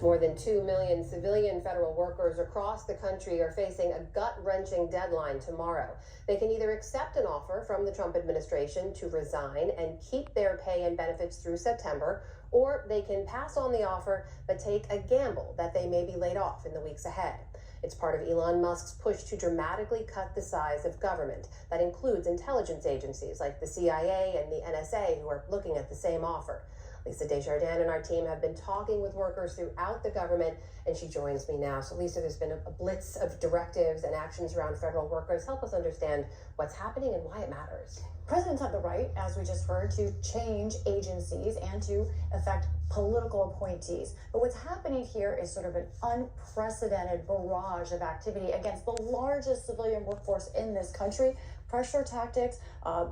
More than 2 million civilian federal workers across the country are facing a gut-wrenching deadline tomorrow. They can either accept an offer from the Trump administration to resign and keep their pay and benefits through September, or they can pass on the offer but take a gamble that they may be laid off in the weeks ahead. It's part of Elon Musk's push to dramatically cut the size of government. That includes intelligence agencies like the CIA and the NSA, who are looking at the same offer. Lisa Desjardins and our team have been talking with workers throughout the government, and she joins me now. So Lisa, there's been a blitz of directives and actions around federal workers. Help us understand what's happening and why it matters. Presidents have the right, as we just heard, to change agencies and to affect political appointees. But what's happening here is sort of an unprecedented barrage of activity against the largest civilian workforce in this country. Pressure tactics,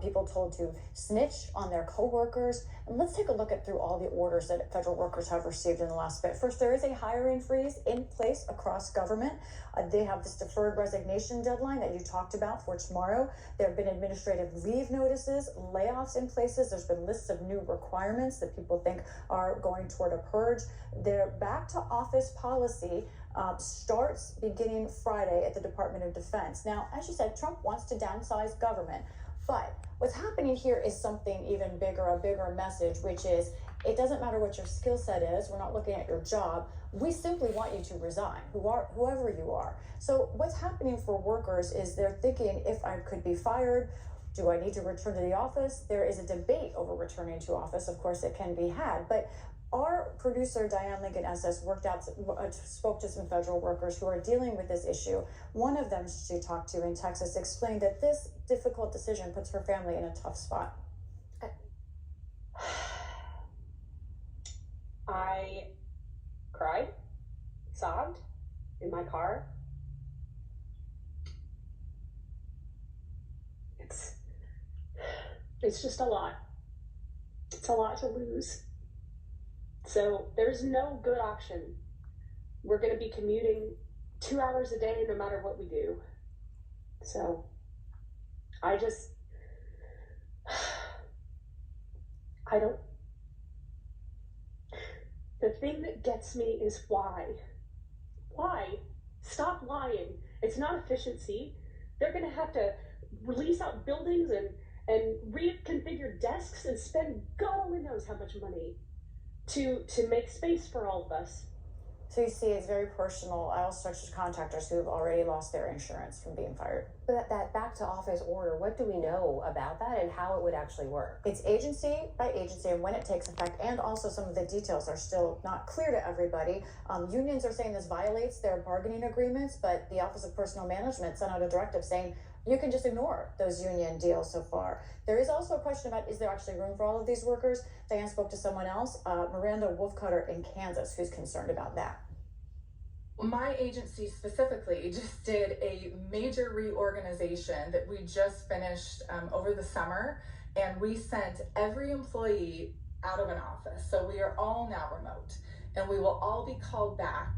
people told to snitch on their co-workers. And let's take a look at through all the orders that federal workers have received in the last bit. First, there is a hiring freeze in place across government. They have this deferred resignation deadline that you talked about for tomorrow. There have been administrative leave notices, layoffs in places. There's been lists of new requirements that people think are going toward a purge. Their back to office policy starts beginning Friday at the Department of Defense. Now, as you said, Trump wants to downsize government, but what's happening here is something even bigger, a bigger message, which is it doesn't matter what your skill set is. We're not looking at your job. We simply want you to resign, whoever you are. So what's happening for workers is they're thinking, if I could be fired, do I need to return to the office? There is a debate over returning to office. Of course, it can be had, but our producer, Diane Lincoln Estes, spoke to some federal workers who are dealing with this issue. One of them she talked to in Texas explained that this difficult decision puts her family in a tough spot. I cried, sobbed in my car. It's just a lot. It's a lot to lose. So there's no good option. We're going to be commuting 2 hours a day no matter what we do. So the thing that gets me is why? Why? Stop lying. It's not efficiency. They're going to have to release out buildings and reconfigure desks and spend God only knows how much money to make space for all of us. So you see, it's very personal. I also talked to contractors who have already lost their insurance from being fired. But that back to office order, what do we know about that and how it would actually work? It's agency by agency and when it takes effect, and also some of the details are still not clear to everybody. Unions are saying this violates their bargaining agreements, but the Office of Personnel Management sent out a directive saying you can just ignore those union deals so far. There is also a question about, is there actually room for all of these workers? Diane spoke to someone else, Miranda Wolfcutter in Kansas, who's concerned about that. My agency specifically just did a major reorganization that we just finished over the summer, and we sent every employee out of an office. So we are all now remote, and we will all be called back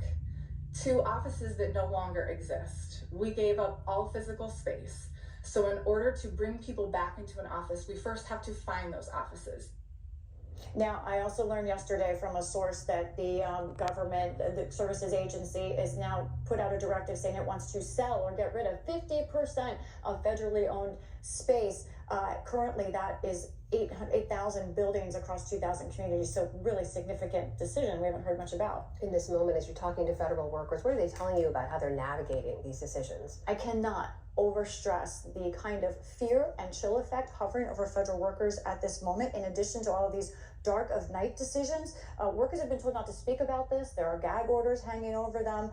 to offices that no longer exist. We gave up all physical space. So in order to bring people back into an office, we first have to find those offices. Now, I also learned yesterday from a source that the government, the services agency, is now put out a directive saying it wants to sell or get rid of 50% of federally owned space. Currently, that is 8,000 buildings across 2,000 communities. So really significant decision we haven't heard much about. In this moment, as you're talking to federal workers, what are they telling you about how they're navigating these decisions? I cannot overstress the kind of fear and chill effect hovering over federal workers at this moment. In addition to all of these dark of night decisions, workers have been told not to speak about this. There are gag orders hanging over them.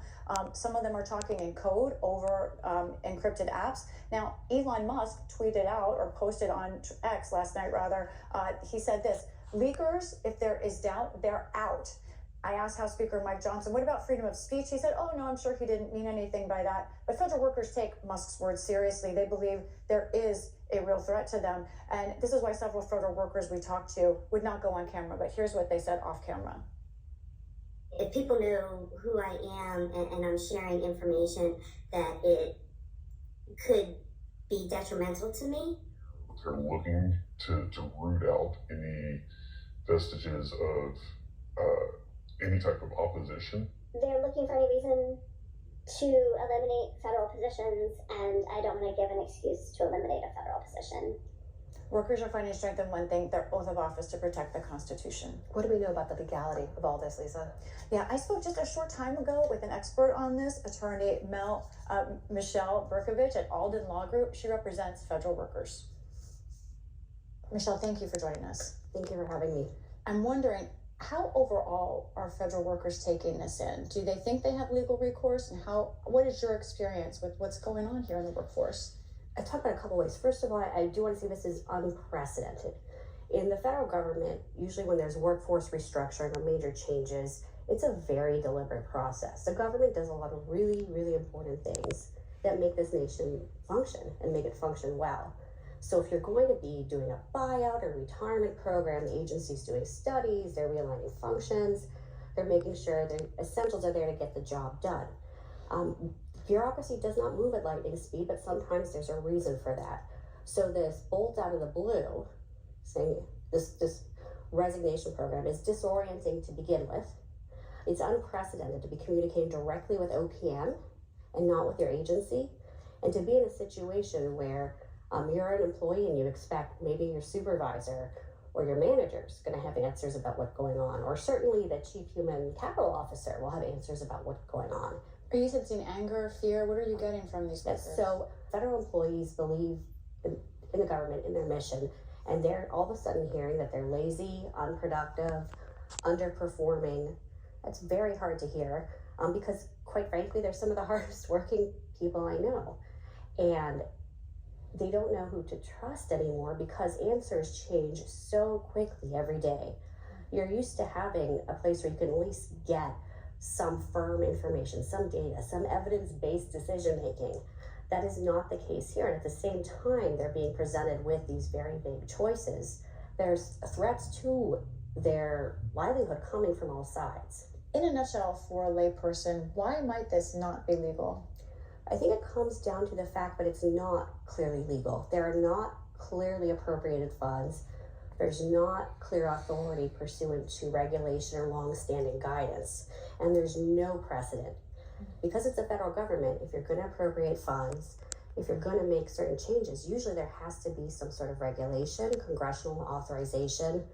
Some of them are talking in code over encrypted apps. Now, Elon Musk tweeted out or posted on X last night, rather, he said this: leakers, if there is doubt, they're out. I asked House Speaker Mike Johnson, what about freedom of speech? He said, oh, no, I'm sure he didn't mean anything by that. But federal workers take Musk's words seriously. They believe there is a real threat to them. And this is why several federal workers we talked to would not go on camera. But here's what they said off camera. If people know who I am and I'm sharing information that it could be detrimental to me. They're looking to root out any vestiges of any type of opposition? They're looking for any reason to eliminate federal positions, and I don't want to give an excuse to eliminate a federal position. Workers are finding strength in one thing, their oath of office to protect the Constitution. What do we know about the legality of all this, Lisa? Yeah, I spoke just a short time ago with an expert on this, attorney Michelle Berkovich at Alden Law Group. She represents federal workers. Michelle, thank you for joining us. Thank you for having me. I'm wondering, how overall are federal workers taking this in? Do they think they have legal recourse, and what is your experience with what's going on here in the workforce? I talk about a couple ways. First of all, I do want to say this is unprecedented. In the federal government, usually when there's workforce restructuring or major changes, it's a very deliberate process. The government does a lot of really, really important things that make this nation function and make it function well. So if you're going to be doing a buyout or retirement program, the agency's doing studies, they're realigning functions, they're making sure the essentials are there to get the job done. Bureaucracy does not move at lightning speed, but sometimes there's a reason for that. So this bolt out of the blue, saying this resignation program is disorienting to begin with. It's unprecedented to be communicating directly with OPM and not with your agency, and to be in a situation where you're an employee and you expect maybe your supervisor or your manager is going to have answers about what's going on, or certainly the chief human capital officer will have answers about what's going on. Are you sensing anger, fear? What are you getting from these workers? So federal employees believe in the government, in their mission, and they're all of a sudden hearing that they're lazy, unproductive, underperforming. That's very hard to hear because, quite frankly, they're some of the hardest working people I know. And they don't know who to trust anymore because answers change so quickly every day. You're used to having a place where you can at least get some firm information, some data, some evidence-based decision-making. That is not the case here. And at the same time, they're being presented with these very big choices. There's threats to their livelihood coming from all sides. In a nutshell, for a layperson, why might this not be legal? I think it comes down to the fact that it's not clearly legal. There are not clearly appropriated funds. There's not clear authority pursuant to regulation or long-standing guidance, and there's no precedent. Because it's the federal government, if you're going to appropriate funds, if you're going to make certain changes, usually there has to be some sort of regulation, congressional authorization,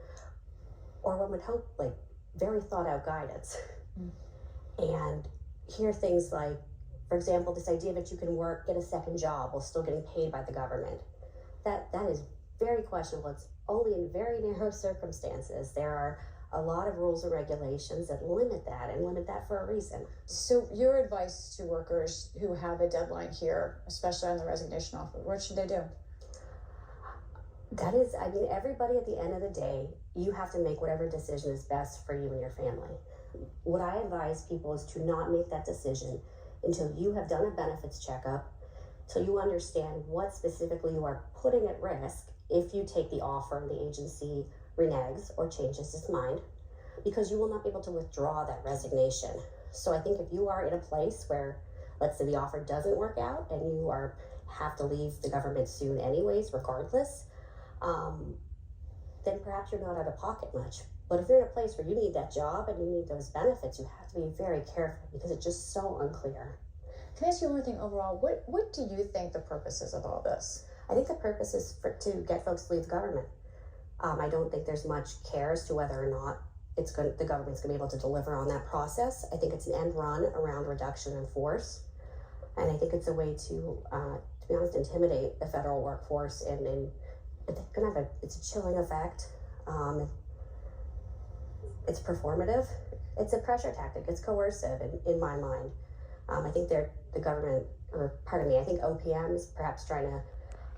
or one would hope like very thought out guidance. And hear things like, for example, this idea that you can get a second job while still getting paid by the government. That is very questionable. It's only in very narrow circumstances. There are a lot of rules and regulations that limit that, and limit that for a reason. So your advice to workers who have a deadline here, especially on the resignation offer, what should they do? That is, I mean, everybody at the end of the day, you have to make whatever decision is best for you and your family. What I advise people is to not make that decision until you have done a benefits checkup, till you understand what specifically you are putting at risk if you take the offer and the agency reneges or changes its mind, because you will not be able to withdraw that resignation. So I think if you are in a place where, let's say the offer doesn't work out and you have to leave the government soon anyways, regardless, then perhaps you're not out of pocket much. But if you're in a place where you need that job and you need those benefits, you have to be very careful because it's just so unclear. Can I ask you one thing overall? What do you think the purpose is of all this? I think the purpose is to get folks to leave the government. I don't think there's much care as to whether or not the government's going to be able to deliver on that process. I think it's an end run around reduction in force. And I think it's a way to be honest, intimidate the federal workforce, and it's going to have it's a chilling effect. It's performative. It's a pressure tactic. It's coercive in my mind. I think the government, I think OPM is perhaps trying to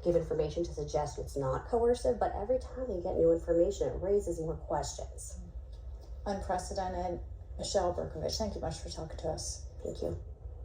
give information to suggest it's not coercive, but every time they get new information, it raises more questions. Unprecedented. Michelle Berkovich, thank you much for talking to us. Thank you.